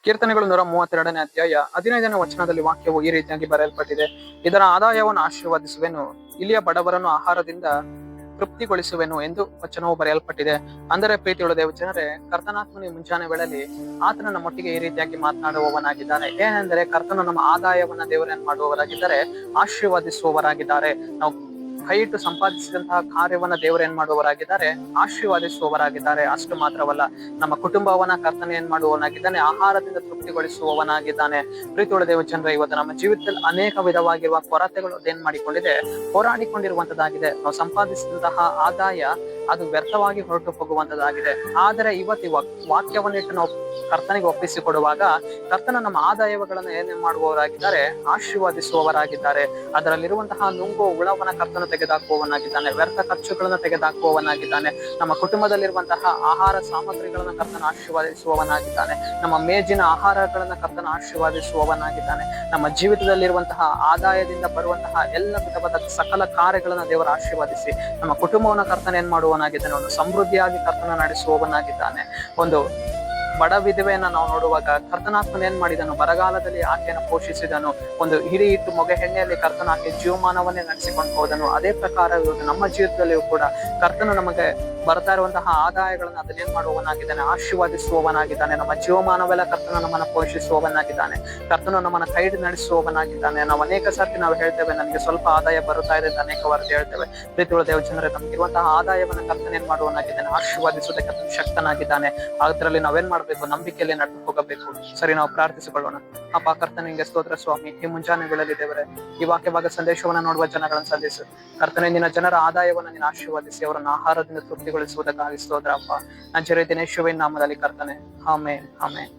ಕೀರ್ತನೆಗಳು 132ನೇ ಅಧ್ಯಾಯ 15ನೇ ವಚನದಲ್ಲಿ ವಾಕ್ಯವು ಈ ರೀತಿಯಾಗಿ ಬರೆಯಲ್ಪಟ್ಟಿದೆ. ಇದರ ಆದಾಯವನ್ನು ಆಶೀರ್ವದಿಸುವೆನು, ಇಲ್ಲಿಯ ಬಡವರನ್ನು ಆಹಾರದಿಂದ ತೃಪ್ತಿಗೊಳಿಸುವೆನು ಎಂದು ವಚನವು ಬರೆಯಲ್ಪಟ್ಟಿದೆ. ಅಂದರೆ ಪ್ರೀತಿಯುಳ್ಳ ದೇವಜನರೇ, ಕರ್ತನಾತ್ಮನು ಮುಂಜಾನೆ ವೇಳೆಯಲ್ಲಿ ಆತನ ನಮ್ಮೊಟ್ಟಿಗೆ ಈ ರೀತಿಯಾಗಿ ಮಾತನಾಡುವವನಾಗಿದ್ದಾನೆ. ಏನೆಂದರೆ ಕರ್ತನು ನಮ್ಮ ಆದಾಯವನ್ನ ದೇವರನ್ನು ಮಾಡುವವರಾಗಿದ್ದಾರೆ, ಆಶೀರ್ವದಿಸುವವರಾಗಿದ್ದಾರೆ. ನಾವು ಕೈ ಇಟ್ಟು ಸಂಪಾದಿಸಿದಂತಹ ಕಾರ್ಯವನ್ನ ದೇವರು ಏನ್ ಮಾಡುವವರಾಗಿದ್ದಾರೆ, ಆಶೀರ್ವಾದಿಸುವವರಾಗಿದ್ದಾರೆ. ಅಷ್ಟು ಮಾತ್ರವಲ್ಲ, ನಮ್ಮ ಕುಟುಂಬವನ್ನ ಕರ್ತನ ಏನ್ ಮಾಡುವವನಾಗಿದ್ದಾನೆ, ಆಹಾರದಿಂದ ತೃಪ್ತಿಗೊಳಿಸುವವನಾಗಿದ್ದಾನೆ. ಪ್ರೀತಿಯುಳ್ಳ ದೇವಜನರೇ, ಇವತ್ತು ನಮ್ಮ ಜೀವಿತದಲ್ಲಿ ಅನೇಕ ವಿಧವಾಗಿರುವ ಕೊರತೆಗಳು ಏನ್ ಮಾಡಿಕೊಂಡಿದೆ, ಹೋರಾಡಿಕೊಂಡಿರುವಂತದ್ದಾಗಿದೆ. ನಾವು ಸಂಪಾದಿಸಿದಂತಹ ಆದಾಯ ಅದು ವ್ಯರ್ಥವಾಗಿ ಹೊರಟು ಹೋಗುವಂತದ್ದಾಗಿದೆ. ಆದರೆ ಇವತ್ತು ವಾಕ್ಯವನ್ನಿಟ್ಟು ನಾವು ಕರ್ತನಿಗೆ ಒಪ್ಪಿಸಿಕೊಡುವಾಗ ಕರ್ತನ ನಮ್ಮ ಆದಾಯಗಳನ್ನ ಏನೇ ಮಾಡುವವರಾಗಿದ್ದಾರೆ, ಆಶೀರ್ವಾದಿಸುವವರಾಗಿದ್ದಾರೆ. ಅದರಲ್ಲಿರುವಂತಹ ನುಂಗು ಹುಳವನ್ನ ಕರ್ತನ ತೆಗೆದುಹಾಕುವವನಾಗಿದ್ದಾನೆ, ವ್ಯರ್ಥ ಖರ್ಚುಗಳನ್ನ ತೆಗೆದುಹಾಕುವವನಾಗಿದ್ದಾನೆ. ನಮ್ಮ ಕುಟುಂಬದಲ್ಲಿರುವಂತಹ ಆಹಾರ ಸಾಮಗ್ರಿಗಳನ್ನ ಕರ್ತನ ಆಶೀರ್ವಾದಿಸುವವನಾಗಿದ್ದಾನೆ. ನಮ್ಮ ಮೇಜಿನ ಆಹಾರಗಳನ್ನ ಕರ್ತನ ಆಶೀರ್ವಾದಿಸುವವನಾಗಿದ್ದಾನೆ. ನಮ್ಮ ಜೀವಿತದಲ್ಲಿರುವಂತಹ ಆದಾಯದಿಂದ ಬರುವಂತಹ ಎಲ್ಲ ವಿಧವಾದ ಸಕಲ ಕಾರ್ಯಗಳನ್ನ ದೇವರ ಆಶೀರ್ವಾದಿಸಿ ನಮ್ಮ ಕುಟುಂಬವನ್ನ ಕರ್ತನ ಏನ್ ಮಾಡುವವನಾಗಿದ್ದಾನೆ, ಒಂದು ಸಮೃದ್ಧಿಯಾಗಿ ಕರ್ತನ ನಡೆಸುವವನಾಗಿದ್ದಾನೆ. ಒಂದು ಬಡ ವಿಧವೆಯನ್ನ ನಾವು ನೋಡುವಾಗ ಕರ್ತನಾತ್ಮನ ಏನ್ ಮಾಡಿದನು, ಬರಗಾಲದಲ್ಲಿ ಆಕೆಯನ್ನು ಪೋಷಿಸಿದನು. ಒಂದು ಹಿಡಿ ಇಟ್ಟು ಮೊಗೆ ಹೆಣ್ಣೆಯಲ್ಲಿ ಕರ್ತನ ಆಕೆ ಜೀವಮಾನವನ್ನೇ ನಡೆಸಿಕೊಂಡು ಹೋದನು. ಅದೇ ಪ್ರಕಾರ ಇವತ್ತು ನಮ್ಮ ಜೀವಿತದಲ್ಲಿಯೂ ಕೂಡ ಕರ್ತನು ನಮಗೆ ಬರ್ತಾ ಇರುವಂತಹ ಆದಾಯಗಳನ್ನ ಅದನ್ನೇನ್ ಮಾಡುವವನಾಗಿದ್ದಾನೆ, ಆಶೀರ್ವಾದಿಸುವವನಾಗಿದ್ದಾನೆ. ನಮ್ಮ ಜೀವಮಾನವೆಲ್ಲ ಕರ್ತನ ನಮ್ಮನ್ನ ಪೋಷಿಸುವವನಾಗಿದ್ದಾನೆ. ಕರ್ತನು ನಮ್ಮನ್ನ ಕೈ ನಡೆಸುವವನಾಗಿದ್ದಾನೆ. ನಾವು ಅನೇಕ ಸರ್ತಿ ನಾವು ಹೇಳ್ತೇವೆ, ನನಗೆ ಸ್ವಲ್ಪ ಆದಾಯ ಬರುತ್ತಾ ಇದೆ ಅಂತ ಅನೇಕ ವರದಿ ಹೇಳ್ತೇವೆ. ಪ್ರೀತಿಯುಳ್ಳ ದೇವಜನರೇ, ನಮ್ಗಿರುವಂತಹ ಆದಾಯವನ್ನ ಕರ್ತನ ಏನ್ ಮಾಡುವವನಾಗಿದ್ದಾನೆ, ಆಶೀರ್ವಾದಿಸುವುದಕ್ಕೆ ಕರ್ತನ ಶಕ್ತನಾಗಿದ್ದಾನೆ. ಅದರಲ್ಲಿ ನಾವೇನ್ ಮಾಡ್ಬೇಕು, ನಂಬಿಕೆಯಲ್ಲಿ ನಡೆದು ಹೋಗಬೇಕು. ಸರಿ, ನಾವು ಪ್ರಾರ್ಥಿಸಿಕೊಳ್ಳೋಣ. ಅಪ್ಪ ಕರ್ತನ ನಿಂಗೆ ಸ್ತೋತ್ರ ಸ್ವಾಮಿ. ಈ ಮುಂಜಾನೆಗಳಲ್ಲಿ ದೇವರೇ, ಈ ವಾಕ್ಯವಾಗ ಸಂದೇಶವನ್ನ ನೋಡುವ ಜನಗಳನ್ನು ಸಂಧಿಸು ಕರ್ತನೆ. ನಿನ್ನ ಜನರ ಆದಾಯವನ್ನ ನೀನು ಆಶೀರ್ವಾದಿಸಿ ಅವರನ್ನು ಆಹಾರದಿಂದ ತೃಪ್ತಿಗೊಳಿಸುವುದಕ್ಕಾಗಿ ಸ್ತೋತ್ರ ಅಪ್ಪ. ನಜರೇತಿನ ಯೇಸುವಿನ ನಾಮದಲ್ಲಿ ಕರ್ತನೆ, ಆಮೆನ್, ಆಮೆನ್.